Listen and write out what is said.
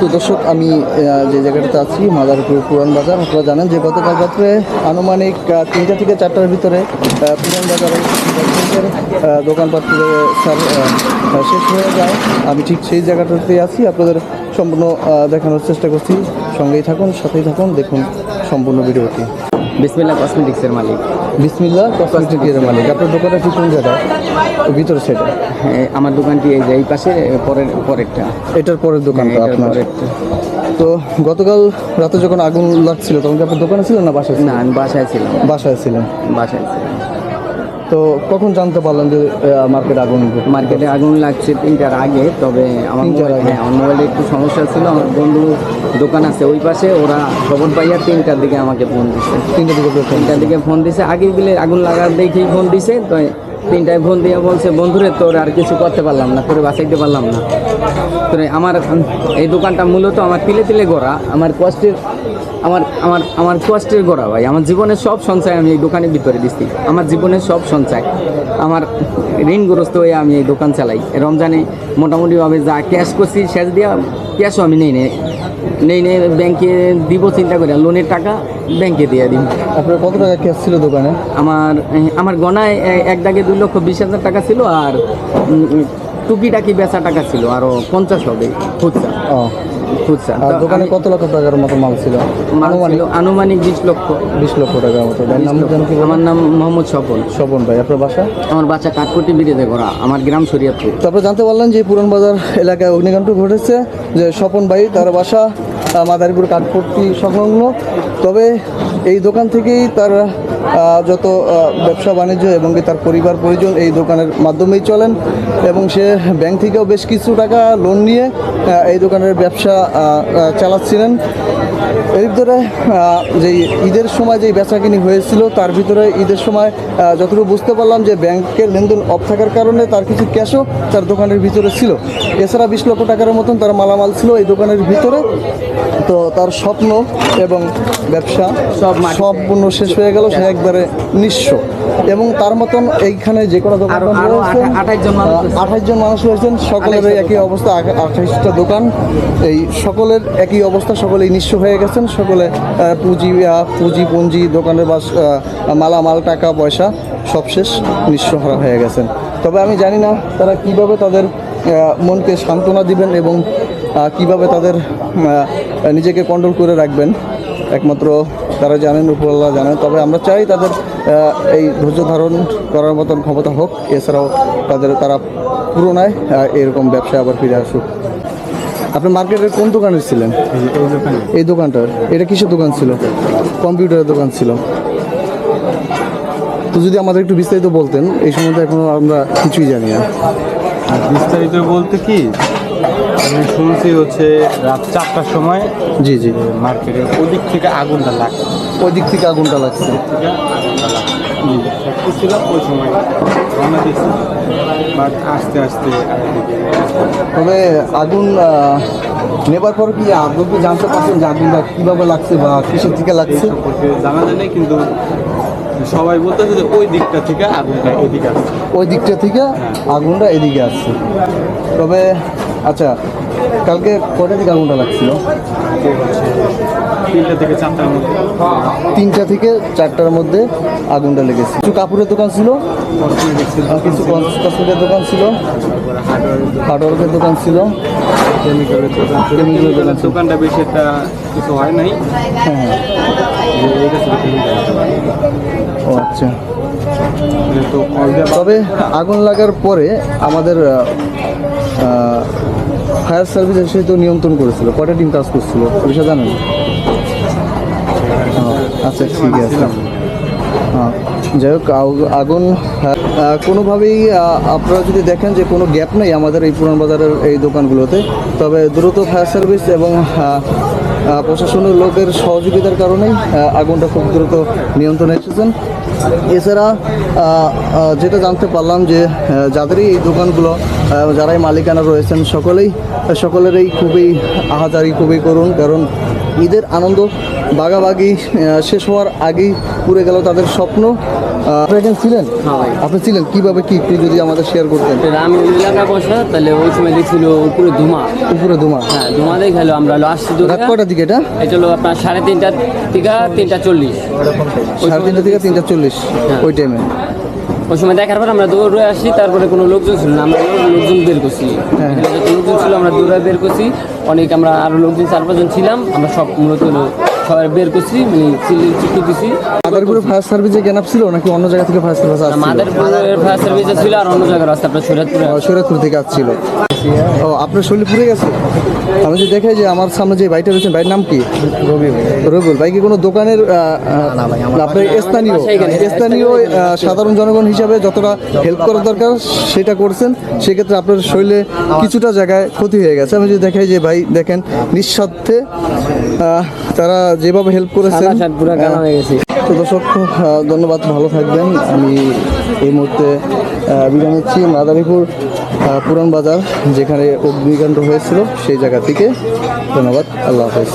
তো দর্শক, আমি যে জায়গাটাতে আছি মাদারীপুর পুরান বাজার। আপনারা জানেন যে গতকাল রাত্রে আনুমানিক 3টা থেকে 4টার ভিতরে পুরান বাজারে দোকানপাট শেষ হয়ে যায়। আমি ঠিক সেই জায়গাটাতে আছি, আপনাদের সম্পূর্ণ দেখানোর চেষ্টা করছি। সঙ্গেই থাকুন, সাথেই থাকুন, দেখুন সম্পূর্ণ ভিডিওটি। বিসমিল্লাহ কসমেটিক্সের মালিক। বিসমিল্লাহ কসমেটিক্সের মালিক। আপনার দোকানটা ঠিক কোন জায়গায়? ভিতরে সেটা? হ্যাঁ, আমার দোকানটি এই যে এই পাশে পরেরটা। এটার পরের দোকানটা আপনার? তো গতকাল রাতে যখন আগুন লাগছিল তখন কি আপনার দোকানে ছিলেন না বাসায়? না, আমি বাসায় ছিলাম। বাসায় ছিলেন? বাসায় ছিলাম। তো কখন জানতে পারলেন যে মার্কেটে আগুন লাগছে 3টার আগে। তবে আমার মোবাইলে একটু সমস্যা ছিল। আমার বন্ধু দোকান আছে ওই পাশে, ওরা খবর পাইয়া 3টার দিকে আমাকে ফোন দিচ্ছে। 3টার দিকে ফোন দিছে। আগে বিলে আগুন লাগার দেখেই ফোন দিছে। তো 3টায় ফোন দিয়ে বলছে, বন্ধুরে তোর আর কিছু করতে পারলাম না, তোরে বাঁচাইতে পারলাম না। তো আমার এই দোকানটা মূলত আমার তিলে তিলে গড়া, আমার কষ্টের গড়া ভাই। আমার জীবনের সব সঞ্চয় আমি এই দোকানের ভিতরে দিচ্ছি। আমার জীবনের সব সঞ্চয়, আমার ঋণগ্রস্ত হয়ে আমি এই দোকান চালাই। রমজানে মোটামুটিভাবে যা ক্যাশ করছি শেষ দিয়া, ক্যাশও আমি নেই ব্যাংকে দিব চিন্তা করে, লোনের টাকা ব্যাংকে দিয়ে দিই। আপনার কত টাকা ক্যাশ ছিল দোকানে? আমার গনায় 1,20,00,000 টাকা ছিল, আর টুকিটাকি বেচা টাকা ছিল আরও 50 হবে খুচরা। আর দোকানে কত লক্ষ টাকার মতো মাল ছিল? আনুমানিক 20 লক্ষ। 20 লক্ষ টাকার মতো। আমার নাম মোহাম্মদ স্বপন ভাই। আপনার বাসা? আমার বাসা কাঠকুটি ব্রিজে ঘোরা, আমার গ্রাম শরীয়তপুর। তারপরে জানতে পারলেন যে পুরান বাজার এলাকায় অগ্নিকাণ্ড ঘটেছে, যে স্বপন ভাই তার বাসা মাদারীপুর কাঠপট্টি সংলগ্ন। তবে এই দোকান থেকেই তার যত ব্যবসা বাণিজ্য এবং তার পরিবার পরিজন এই দোকানের মাধ্যমেই চলেন, এবং সে ব্যাংক থেকেও বেশ কিছু টাকা লোন নিয়ে এই দোকানের ব্যবসা চালাচ্ছিলেন। এর ভিতরে যেই ঈদের সময় যেই বেচাকিনি হয়েছিল, তার ভিতরে ঈদের সময় যতটুকু বুঝতে পারলাম যে ব্যাংকের লেনদেন অফ থাকার কারণে তার কিছু ক্যাশও তার দোকানের ভিতরে ছিল। এছাড়া 20 লক্ষ টাকার মতন তার মালামাল ছিল এই দোকানের ভিতরে। তো তার স্বপ্ন এবং ব্যবসা সম্পূর্ণ শেষ হয়ে গেল, সে একবারে নিঃস্ব। এবং তার মতন এইখানে যে কোনো দোকান 28 জন মানুষ রয়েছেন, সকলের একই অবস্থা। 28টা দোকান, এই সকলের একই অবস্থা, সকলেই নিঃস্ব হয়ে গেছেন। সকলে পুঁজি দোকানের মালামাল টাকা পয়সা সব শেষ, নিঃস্ব হয়ে গেছেন। তবে আমি জানি না তারা কিভাবে তাদের মনকে সান্ত্বনা দিবেন এবং কিভাবে তাদের নিজেকে কন্ট্রোল করে রাখবেন, একমাত্র তারা জানেন, উপরওয়ালা জানেন। তবে আমরা চাই তাদের এই ধৈর্য ধারণ করার মতন ক্ষমতা হোক। এছাড়াও তারা পুরোনায় এরকম ব্যবসায় আবার ফিরে আসুক। আপনি মার্কেটের কোন দোকানে ছিলেন? এই দোকানটার? এটা কিসের দোকান ছিল? কম্পিউটারের দোকান ছিল। তো যদি আমাদের একটু বিস্তারিত বলতেন, এই সম্বন্ধে এখনো আমরা কিছুই জানি না। বিস্তারিত বলতে কি, আমি শুনছি হচ্ছে রাত 4টার সময় জি মার্কেটের ওদিক থেকে আগুনটা লাগছে। ওই দিক থেকে আগুনটা লাগছে? ছিলাম ওই সময় রওনা দিয়েছি, বাট আস্তে আস্তে। তবে আগুন নেবার পর কি আগুন কি জানতে পারছেন যে আগুনটা কীভাবে লাগছে বা কিসের থেকে লাগছে? জানা যায় না, কিন্তু সবাই বলতেছে যে ওই দিকটা থেকে আগুনটা এদিকে আসছে। ওই দিকটা থেকে আগুনটা এদিকে আসছে। তবে আচ্ছা, কালকে কয়টা থেকে আগুনটা লাগছিল? 3টা থেকে 4টার মধ্যে। 3টা থেকে 4টার মধ্যে আগুনটা লেগেছে। কিছু কাপড়ের দোকান ছিল, কিছু কসমেটিকের দোকান ছিল, হার্ডওয়ারের দোকান ছিল, কেমিক্যালের দোকানটা বেশি একটা কিছু হয় নাই। হ্যাঁ। ও আচ্ছা। তবে আগুন লাগার পরে আমাদের ফায়ার সার্ভিস এসে তো নিয়ন্ত্রণ করেছিল। কয়টা টিম কাজ করছিল বিষয় জানেন? আচ্ছা, ঠিক আছে। হ্যাঁ, যাই হোক, আগুন কোনোভাবেই আপনারা যদি দেখেন যে কোনো গ্যাপ নেই আমাদের এই পুরান বাজারের এই দোকানগুলোতে, তবে দ্রুত ফায়ার সার্ভিস এবং প্রশাসনের লোকের সহযোগিতার কারণেই আগুনটা খুব দ্রুত নিয়ন্ত্রণে এসেছেন। এছাড়া যেটা জানতে পারলাম যে যাদেরই এই দোকানগুলো, যারাই মালিকানা রয়েছেন, সকলেরই খুবই আহাজারি, খুবই করুণ। কারণ ঈদের আনন্দ ভাগাভাগি শেষ হওয়ার আগেই পুড়ে গেল তাদের স্বপ্ন। আপনি এখানে ছিলেন? হ্যাঁ ভাই। আপনি ছিলেন কিভাবে, কি একটু যদি আমাদের শেয়ার করতেন। আমি ওই এলাকা বসা, তাহলে ওই সময় দেখছিল উপরে ধুমা। উপরে ধোঁয়া। হ্যাঁ, ধুমা দেখালো, আমরা হলো আসছি দূরে। রাত কয়টার দিকে এটা? এটা হলো আপনার 3:30 থেকে 3:40। 3:30 থেকে 3:40 ওই টাইমে। ওই সময় দেখার পর আমরা দৌড়ে আসি, তারপরে কোনো লোকজন ছিল না, আমরা লোকজন বের করছি। হ্যাঁ। এখানে যত লোকজন ছিল আমরা দৌড়ে বের করছি, অনেক আমরা আরো লোকজন 4-5 জন ছিলাম, আমরা সব মূলত হলো সবাই বের করছি, মানে চিঠি দিছি। মাদারীপুরে ফায়ার সার্ভিসে জ্ঞান ছিল নাকি অন্য জায়গা থেকে ফায়ার সার্ভিস আসছিল? মাদারীপুরের ফায়ার সার্ভিসে ছিল, আর অন্য জায়গার রাস্তা আপনার শরীয়তপুরে। শরীয়তপুর থেকে আসছিল। ও, আপনার শরীর পুড়ে গেছে? আমি যে দেখাই যে আমার সামনে যে ভাইটা রয়েছেন, ভাইয়ের নাম কি? রবিউল ভাই। কি কোনো দোকানের আপনার স্থানীয় সাধারণ জনগণ হিসাবে যতটা হেল্প করা দরকার সেটা করছেন, সেক্ষেত্রে আপনার শরীরে কিছুটা জায়গায় ক্ষতি হয়ে গেছে। আমি যদি দেখাই যে ভাই দেখেন নিঃস্বার্থে তারা যেভাবে হেল্প করেছেন। পুরো গানা হয়ে গেছে। তো দর্শক, ধন্যবাদ, ভালো থাকবেন। আমি এই মুহূর্তে বিদায় নিচ্ছি মাদারীপুর পুরান বাজার, যেখানে অগ্নিকাণ্ড হয়েছিল সেই জায়গা থেকে। ধন্যবাদ, আল্লাহ হাফেজ।